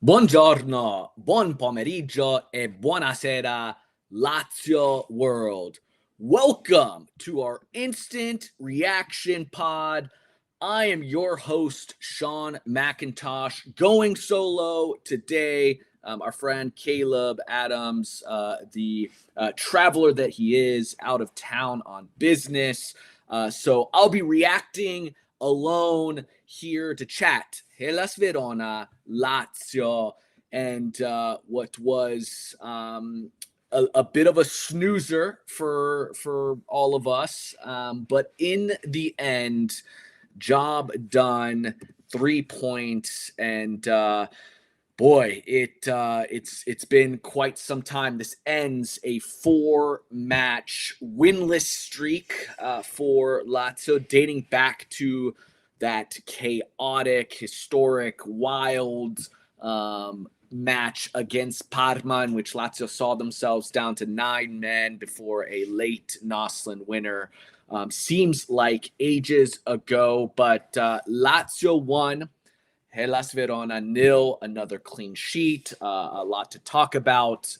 Buongiorno, buon pomeriggio, e buonasera, Lazio world. Welcome to our instant reaction pod. I am your host, Sean McIntosh, going solo today. Our friend Caleb Adams, the traveler that he is, out of town on business. So I'll be reacting alone here to chat Hellas Verona, Lazio, and what was a bit of a snoozer for all of us, but in the end, job done. 3 points, and boy, it's been quite some time. This ends a 4-match winless streak for Lazio, dating back to that chaotic, historic, wild match against Parma, in which Lazio saw themselves down to 9 men before a late Noslin winner. Seems like ages ago, but Lazio won. Hellas Verona nil, another clean sheet. A lot to talk about.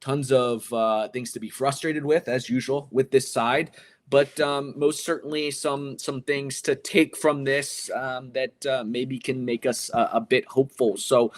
Tons of things to be frustrated with, as usual, with this side. But most certainly some things to take from this that maybe can make us a bit hopeful. So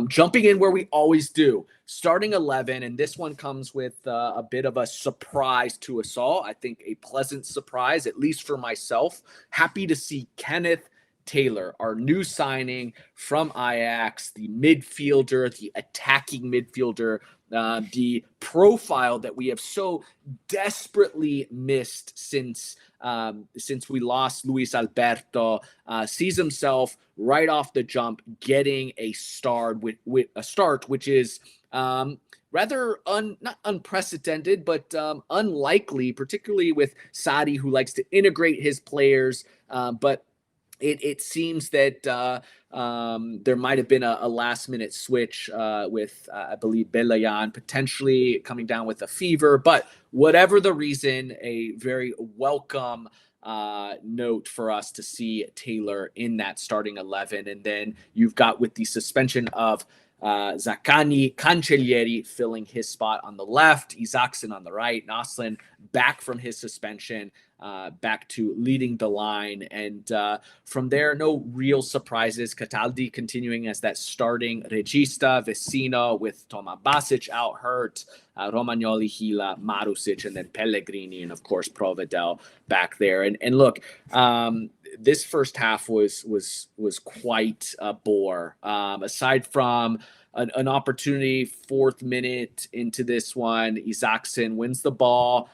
jumping in where we always do, starting 11, and this one comes with a bit of a surprise to us all. I think a pleasant surprise, at least for myself. Happy to see Kenneth Taylor, our new signing from Ajax, the midfielder, the attacking midfielder, the profile that we have so desperately missed since we lost Luis Alberto, sees himself right off the jump getting a start, which is rather not unprecedented, but unlikely, particularly with Sadi, who likes to integrate his players, but it seems that there might have been a last-minute switch with, I believe, Belayan potentially coming down with a fever. But whatever the reason, a very welcome note for us to see Taylor in that starting 11. And then you've got, with the suspension of Zaccagni, Cancellieri filling his spot on the left, Isaacson on the right, Noslin back from his suspension, back to leading the line. And from there, no real surprises. Cataldi continuing as that starting regista, Vecino with Toma Basic out hurt, Romagnoli, Gila, Marusic, and then Pellegrini, and of course Provedel back there. And look, this first half was quite a bore. Aside from an opportunity, 4th minute into this one, Isaacson wins the ball,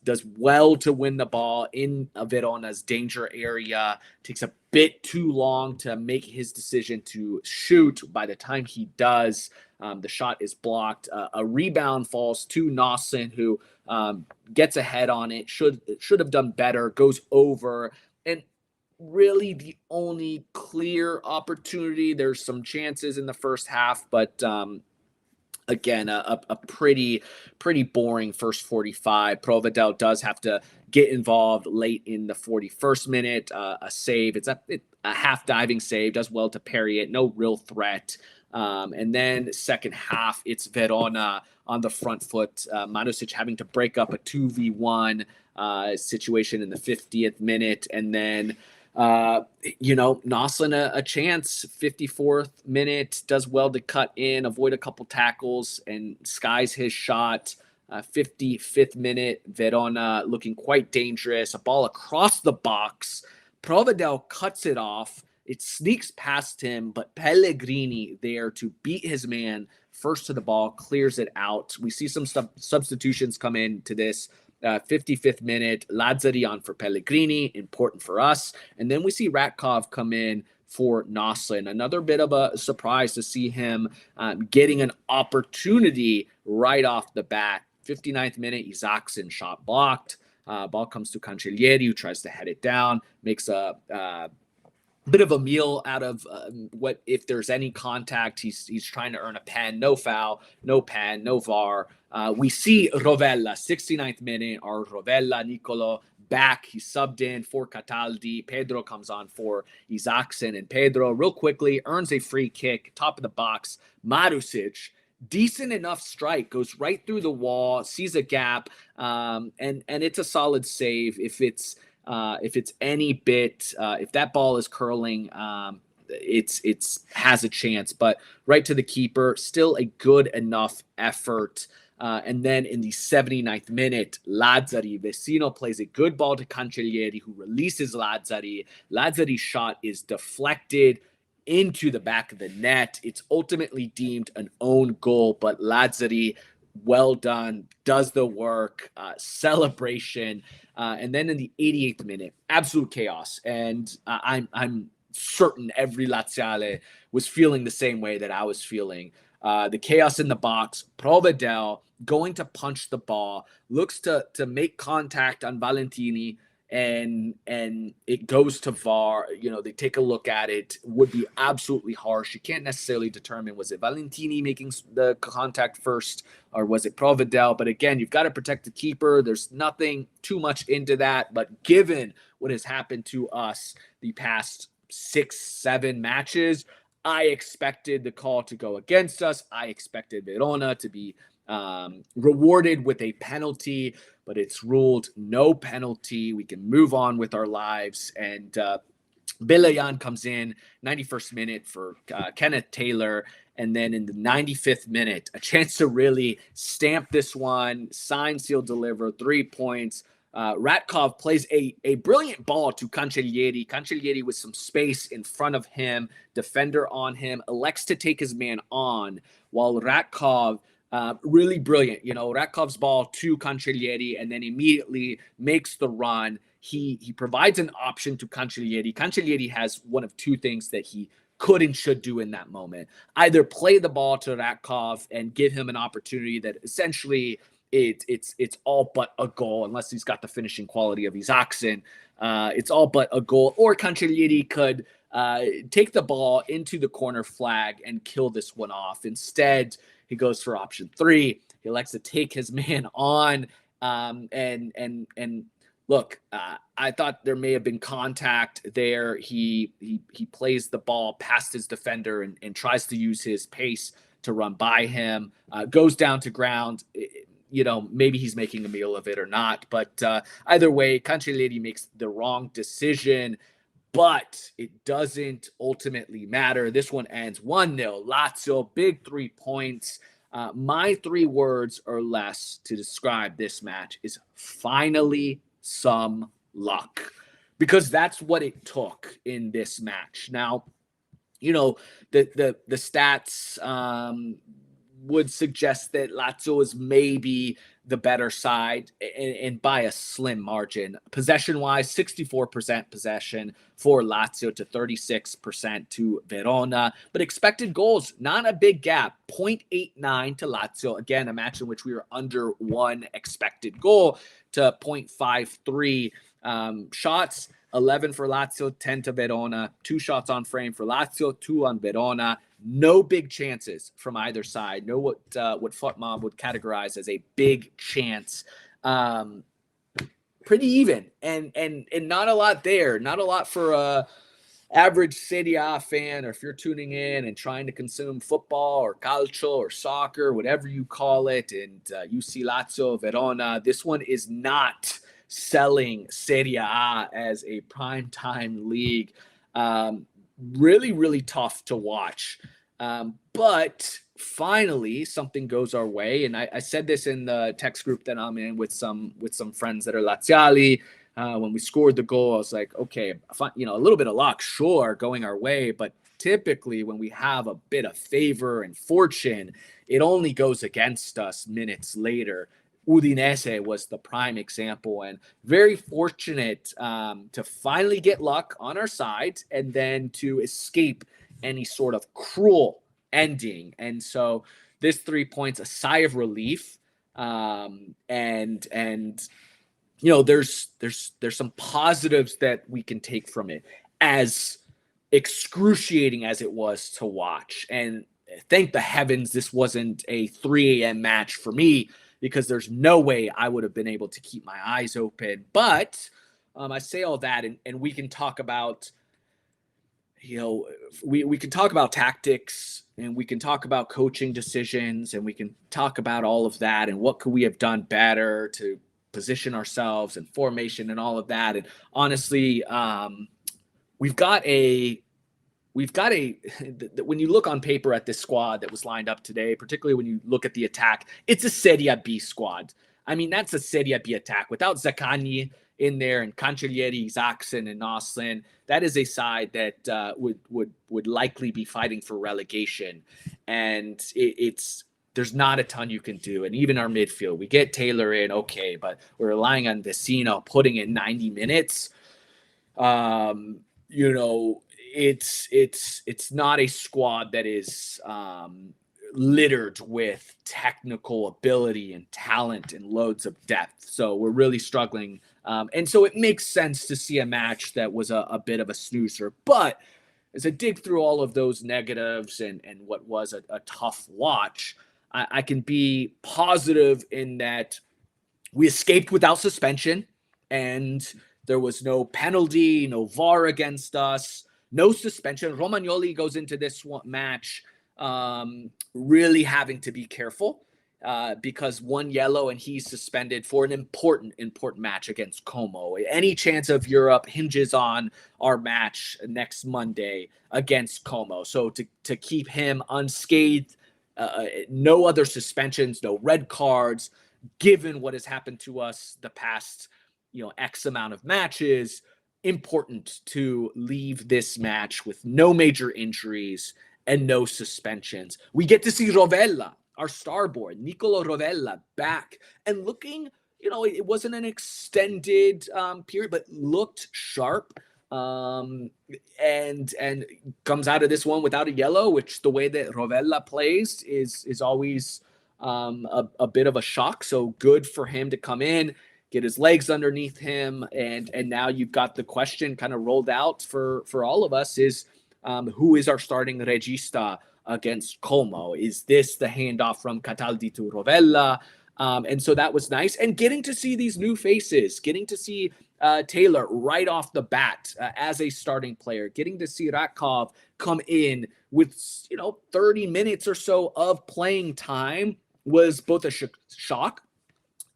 does well to win the ball in Verona's danger area, takes a bit too long to make his decision to shoot. By the time he does, the shot is blocked. A rebound falls to Noslin, who gets ahead on it, should have done better, goes over, and really the only clear opportunity. There's some chances in the first half, but again, a pretty boring first 45. Provedel does have to get involved late in the 41st minute. A save. It's a half diving save. Does well to parry it. No real threat. And then second half, it's Verona on the front foot. Marusic having to break up a 2v1 situation in the 50th minute. And then Noslin a chance, 54th minute, does well to cut in, avoid a couple tackles, and skies his shot. 55th minute, Verona looking quite dangerous, a ball across the box. Provedel cuts it off. It sneaks past him, but Pellegrini there to beat his man first to the ball, clears it out. We see some substitutions come into this. 55th minute, Lazzari on for Pellegrini, important for us. And then we see Ratkov come in for Noslin. Another bit of a surprise to see him getting an opportunity right off the bat. 59th minute, Isaacson shot blocked. Ball comes to Cancellieri, who tries to head it down, makes a bit of a meal out of what if there's any contact. He's trying to earn a pen. No foul, no pen, no VAR. We see Rovella, 69th minute, our Rovella, Nicolo back. He subbed in for Cataldi. Pedro comes on for Isaacson, and Pedro real quickly earns a free kick, top of the box. Marusic, decent enough strike, goes right through the wall, sees a gap, and it's a solid save. If it's any bit, if that ball is curling, it's has a chance, but right to the keeper, still a good enough effort. And then in the 79th minute, Lazzari, Vecino plays a good ball to Cancellieri, who releases Lazzari. Lazzari's shot is deflected into the back of the net. It's ultimately deemed an own goal, but Lazzari, well done, does the work, celebration. And then in the 88th minute, absolute chaos. And I'm certain every Laziale was feeling the same way that I was feeling. The chaos in the box, Provedel going to punch the ball, looks to make contact on Valentini, and it goes to VAR. They take a look at it. Would be absolutely harsh. You can't necessarily determine, was it Valentini making the contact first or was it Provedel? But again, you've got to protect the keeper. There's nothing too much into that. But given what has happened to us the past 6-7 matches, I expected the call to go against us. I expected Verona to be rewarded with a penalty, but it's ruled no penalty. We can move on with our lives. And Belayan comes in 91st minute for Kenneth Taylor. And then in the 95th minute, a chance to really stamp this one, sign, seal, deliver, 3 points. Ratkov plays a brilliant ball to Cancellieri. Cancellieri with some space in front of him, defender on him, elects to take his man on, while Ratkov, really brilliant. Ratkov's ball to Cancellieri, and then immediately makes the run. He provides an option to Cancellieri. Cancellieri has one of two things that he could and should do in that moment. Either play the ball to Ratkov and give him an opportunity that essentially it's all but a goal, unless he's got the finishing quality of Isaacson. It's all but a goal. Or Cancellieri could take the ball into the corner flag and kill this one off. Instead, he goes for option 3. He elects to take his man on. And look, I thought there may have been contact there. He plays the ball past his defender and tries to use his pace to run by him. Goes down to ground. Maybe he's making a meal of it or not. But either way, Cancellieri makes the wrong decision. But it doesn't ultimately matter. This one ends 1-0. Lazio, big 3 points. My 3 words or less to describe this match is finally some luck. Because that's what it took in this match. Now, the stats would suggest that Lazio is maybe the better side and by a slim margin. Possession-wise, 64% possession for Lazio to 36% to Verona. But expected goals, not a big gap, 0.89 to Lazio. Again, a match in which we were under 1 expected goal to 0.53. Shots, 11 for Lazio, 10 to Verona. 2 shots on frame for Lazio, 2 on Verona. No big chances from either side. No what Futmom would categorize as a big chance. Pretty even, and not a lot there. Not a lot for a average Serie A fan, or if you're tuning in and trying to consume football or calcio or soccer, whatever you call it, and you see Lazio, Verona. This one is not selling Serie A as a primetime league. Really, really tough to watch. But finally, something goes our way. And I said this in the text group that I'm in with some friends that are Laziali. When we scored the goal, I was like, okay, a little bit of luck, sure, going our way. But typically when we have a bit of favor and fortune, it only goes against us minutes later. Udinese was the prime example, and very fortunate to finally get luck on our side and then to escape any sort of cruel ending. And so this 3 points, a sigh of relief. And there's some positives that we can take from it, as excruciating as it was to watch. And thank the heavens this wasn't a 3 a.m. match for me, because there's no way I would have been able to keep my eyes open. But I say all that, and we can talk about, we can talk about tactics, and we can talk about coaching decisions, and we can talk about all of that and what could we have done better to position ourselves and formation and all of that. And honestly, we've got a we've got a when you look on paper at this squad that was lined up today, particularly when you look at the attack, it's a Serie B squad. I mean, that's a Serie B attack without Zaccagni in there and Cancellieri, Isaacson, and Noslin. That is a side that would likely be fighting for relegation, and it's there's not a ton you can do. And even our midfield, we get Taylor in, okay, but we're relying on Vecino putting in 90 minutes. You know, it's not a squad that is littered with technical ability and talent and loads of depth. So we're really struggling. And so it makes sense to see a match that was a bit of a snoozer. But as I dig through all of those negatives and what was a tough watch, I can be positive in that we escaped without suspension, and there was no penalty, no VAR against us, no suspension. Romagnoli goes into this match really having to be careful because one yellow and he's suspended for an important match against Como. Any chance of Europe hinges on our match next Monday against Como. So to keep him unscathed, no other suspensions, no red cards, given what has happened to us the past, X amount of matches, important to leave this match with no major injuries and no suspensions. We get to see Rovella, our starboard, Nicolo Rovella, back and looking, it wasn't an extended period, but looked sharp. And comes out of this one without a yellow, which the way that Rovella plays is always a bit of a shock. So good for him to come in, get his legs underneath him, and now you've got the question kind of rolled out for all of us is who is our starting regista against Como? Is this the handoff from Cataldi to Rovella? And so that was nice. And getting to see these new faces, getting to see Taylor right off the bat as a starting player, getting to see Rakov come in with 30 minutes or so of playing time was both a shock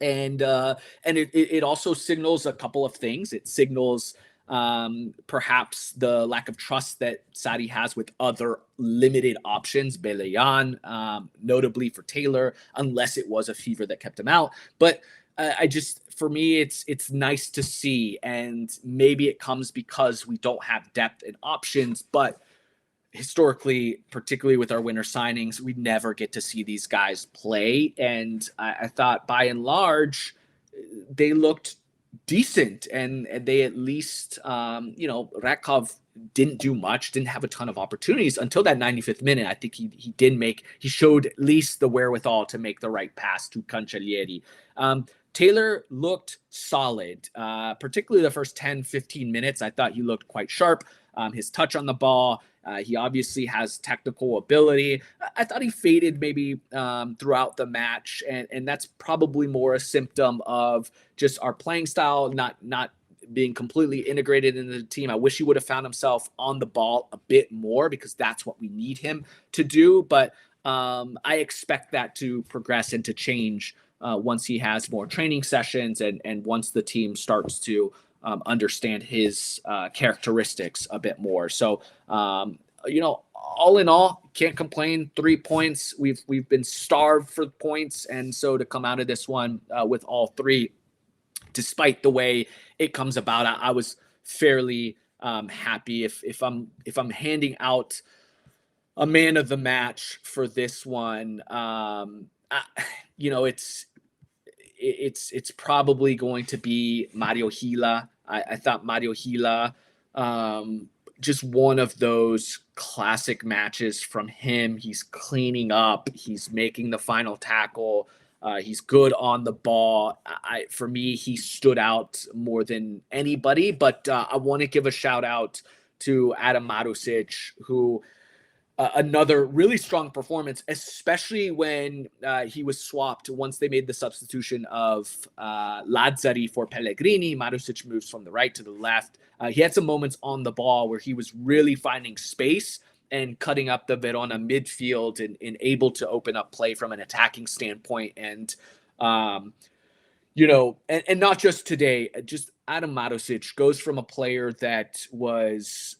and it also signals a couple of things. It signals perhaps the lack of trust that Sarri has with other limited options, Beleyan, notably for Taylor, unless it was a fever that kept him out. But for me, it's nice to see, and maybe it comes because we don't have depth and options, but historically, particularly with our winter signings, we never get to see these guys play. And I thought by and large, they looked decent, and they at least, Ratkov didn't do much, didn't have a ton of opportunities until that 95th minute. I think he showed at least the wherewithal to make the right pass to Cancellieri. Taylor looked solid, particularly the first 10, 15 minutes. I thought he looked quite sharp. His touch on the ball, he obviously has technical ability. I thought he faded maybe throughout the match, and that's probably more a symptom of just our playing style not being completely integrated into the team. I wish he would have found himself on the ball a bit more because that's what we need him to do. But I expect that to progress and to change once he has more training sessions and once the team starts to understand his characteristics a bit more. So, all in all, can't complain. 3 points. We've been starved for points, and so to come out of this one with all three, despite the way it comes about, I was fairly happy. If I'm handing out a man of the match for this one, it's probably going to be Mario Gila. I thought Mario Gila, just one of those classic matches from him. He's cleaning up. He's making the final tackle. He's good on the ball. For me, he stood out more than anybody. But I want to give a shout out to Adam Marusic, who another really strong performance, especially when he was swapped once they made the substitution of Lazzari for Pellegrini. Marusic moves from the right to the left. He had some moments on the ball where he was really finding space and cutting up the Verona midfield and able to open up play from an attacking standpoint. And and not just today, just Adam Marusic goes from a player that was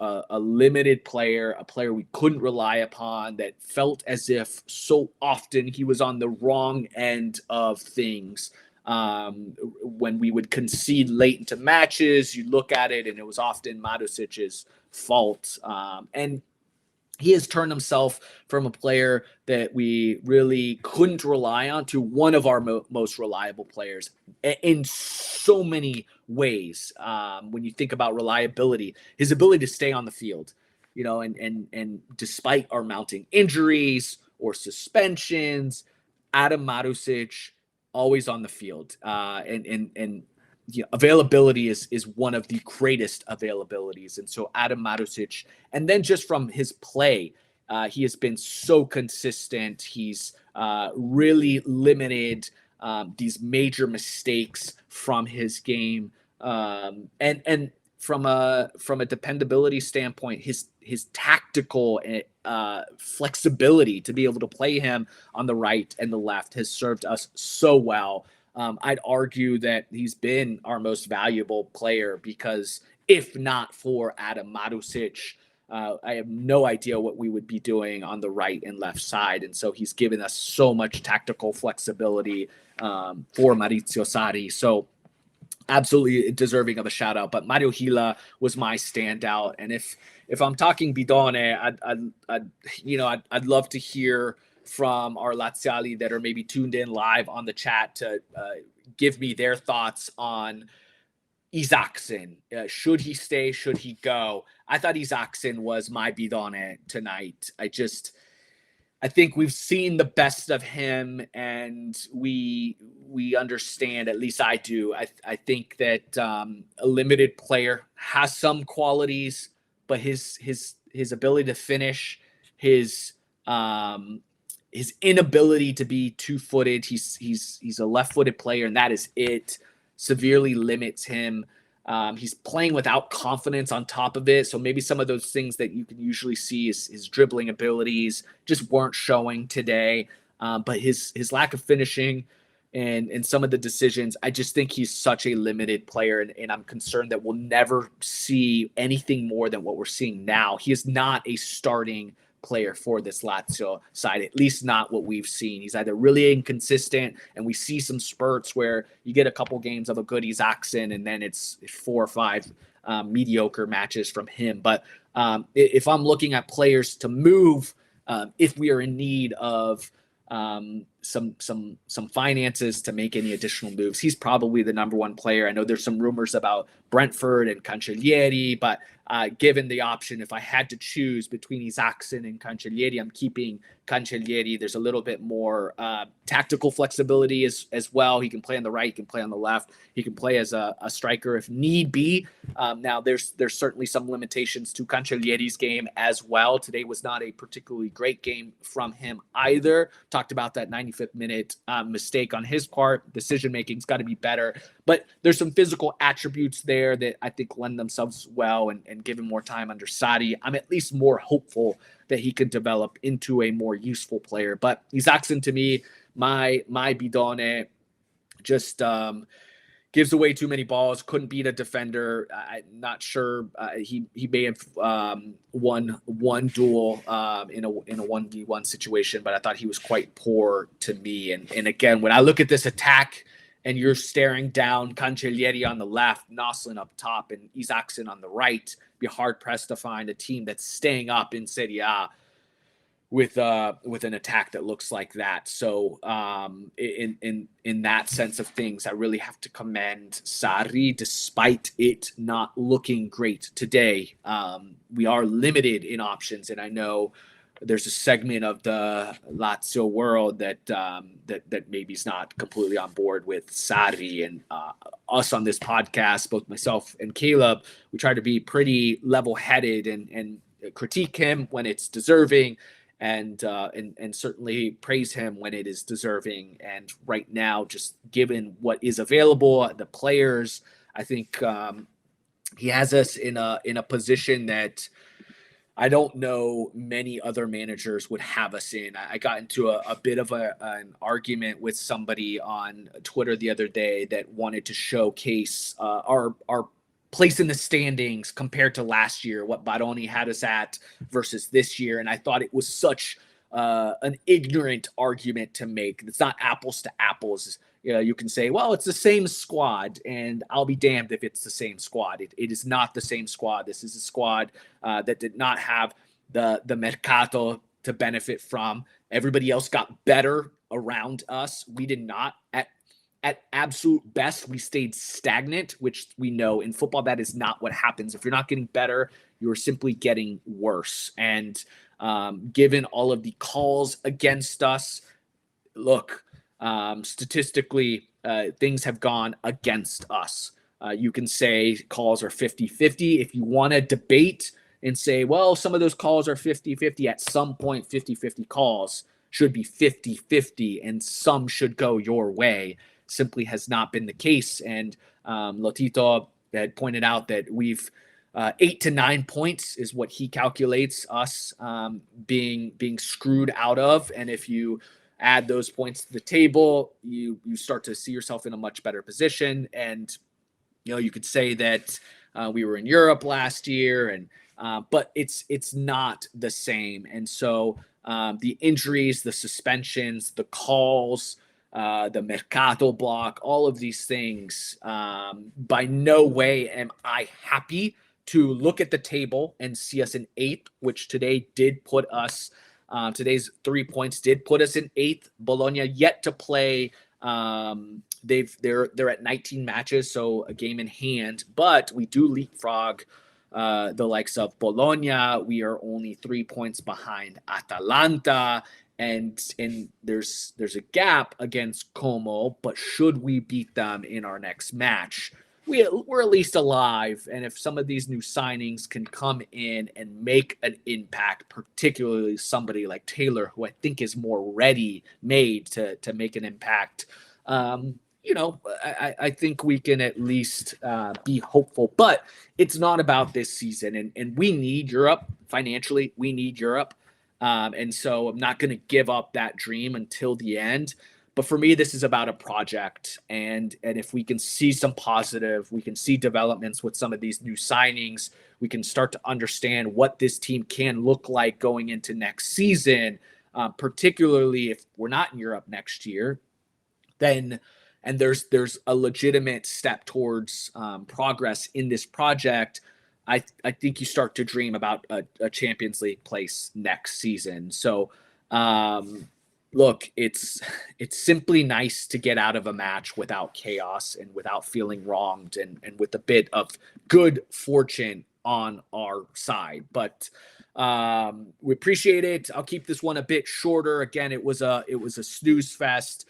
a limited player, a player we couldn't rely upon, that felt as if so often he was on the wrong end of things. When we would concede late into matches, you look at it and it was often Marusic's fault. And he has turned himself from a player that we really couldn't rely on to one of our most reliable players in so many ways. When you think about reliability, his ability to stay on the field, and despite our mounting injuries or suspensions, Adam Marusic always on the field, and availability is one of the greatest availabilities. And so Adam Marusic, and then just from his play, he has been so consistent. He's really limited these major mistakes from his game. And from a dependability standpoint, his tactical flexibility to be able to play him on the right and the left has served us so well. I'd argue that he's been our most valuable player because if not for Adam Marusic, I have no idea what we would be doing on the right and left side. And so he's given us so much tactical flexibility for Maurizio Sarri. So absolutely deserving of a shout out. But Mario Gila was my standout. And if I'm talking Bidone, I'd love to hear from our Laziali that are maybe tuned in live on the chat to give me their thoughts on Isaacson. Should he stay? Should he go? I thought Isaacson was my Bidone tonight. I think we've seen the best of him, and we understand, at least I do. I think that a limited player has some qualities, but his ability to finish, his inability to be two-footed, he's a left-footed player, and that is it, severely limits him. He's playing without confidence on top of it. So maybe some of those things that you can usually see is his dribbling abilities just weren't showing today. But his lack of finishing and some of the decisions, I just think he's such a limited player. And I'm concerned that we'll never see anything more than what we're seeing now. He is not a starting player for this Lazio side, at least not what we've seen. He's either really inconsistent, and we see some spurts where you get a couple games of a good Isaacson, and then it's 4 or 5 mediocre matches from him. But if I'm looking at players to move, if we are in need of some finances to make any additional moves, he's probably the number one player. I know there's some rumors about Brentford and Cancellieri, but given the option, if I had to choose between Isaacson and Cancellieri, I'm keeping Cancellieri. There's a little bit more tactical flexibility as well. He can play on the right, he can play on the left, he can play as a striker if need be. Now there's certainly some limitations to Cancellieri's game as well. Today was not a particularly great game from him either. Talked about that 95th minute mistake on his part. Decision making's got to be better, but there's some physical attributes there that I think lend themselves well, and given more time under Sarri, I'm at least more hopeful that he could develop into a more useful player. But Isaacson, to me, my Bidone, just gives away too many balls, couldn't beat a defender. I'm not sure. He may have won one duel in a 1v1 situation, but I thought he was quite poor to me. And again, when I look at this attack, and you're staring down Cancellieri on the left, Noslin up top, and Isaacson on the right, be hard-pressed to find a team that's staying up in Serie A with an attack that looks like that. So in that sense of things, I really have to commend Sarri, despite it not looking great today. We are limited in options, and I know there's a segment of the Lazio world that maybe is not completely on board with Sarri, and us on this podcast, both myself and Caleb, we try to be pretty level-headed and critique him when it's deserving, and certainly praise him when it is deserving. And right now, just given what is available, the players, I think he has us in a position that I don't know many other managers would have us in. I got into a bit of an argument with somebody on Twitter the other day that wanted to showcase our place in the standings compared to last year, what Baroni had us at versus this year. And I thought it was such an ignorant argument to make. It's not apples to apples. You can say, well, it's the same squad, and I'll be damned if it's the same squad. It is not the same squad. This is a squad that did not have the mercato to benefit from. Everybody else got better around us. We did not. At absolute best, we stayed stagnant, which we know in football that is not what happens. If you're not getting better, you're simply getting worse. And given all of the calls against us, look, statistically, things have gone against us. You can say calls are 50-50. If you want to debate and say, well, some of those calls are 50-50, at some point 50-50 calls should be 50-50 and some should go your way. Simply has not been the case. And Lotito had pointed out that we've 8 to 9 points is what he calculates us being screwed out of. And if you add those points to the table, you start to see yourself in a much better position. And you could say that we were in Europe last year, and but it's not the same. And so the injuries, the suspensions, the calls, the mercato block, all of these things, by no way am I happy to look at the table and see us in 8th, which today did put us, today's 3 points did put us in 8th. Bologna yet to play. They're at 19 matches, so a game in hand, but we do leapfrog the likes of Bologna. We are only 3 points behind Atalanta. And there's a gap against Como, but should we beat them in our next match, we're at least alive. And if some of these new signings can come in and make an impact, particularly somebody like Taylor, who I think is more ready-made to make an impact, I think we can at least be hopeful. But it's not about this season, and we need Europe financially. We need Europe. And so I'm not going to give up that dream until the end. But for me, this is about a project. And if we can see some positive, we can see developments with some of these new signings, we can start to understand what this team can look like going into next season, particularly if we're not in Europe next year, then and there's a legitimate step towards progress in this project. I think you start to dream about a Champions League place next season. So, look, it's simply nice to get out of a match without chaos and without feeling wronged, and with a bit of good fortune on our side. But we appreciate it. I'll keep this one a bit shorter. Again, it was a snooze fest.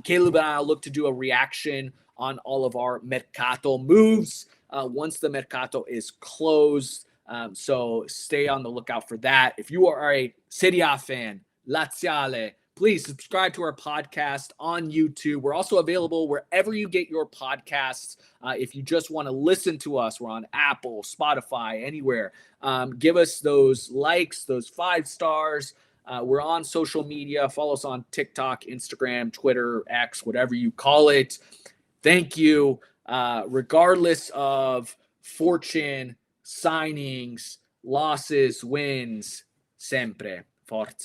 Caleb and I will look to do a reaction on all of our Mercato moves once the Mercato is closed. So stay on the lookout for that. If you are a Serie A fan, Laziale, please subscribe to our podcast on YouTube. We're also available wherever you get your podcasts. If you just want to listen to us, we're on Apple, Spotify, anywhere. Give us those likes, those 5 stars. We're on social media. Follow us on TikTok, Instagram, Twitter, X, whatever you call it. Thank you. Regardless of fortune, signings, losses, wins, sempre forza.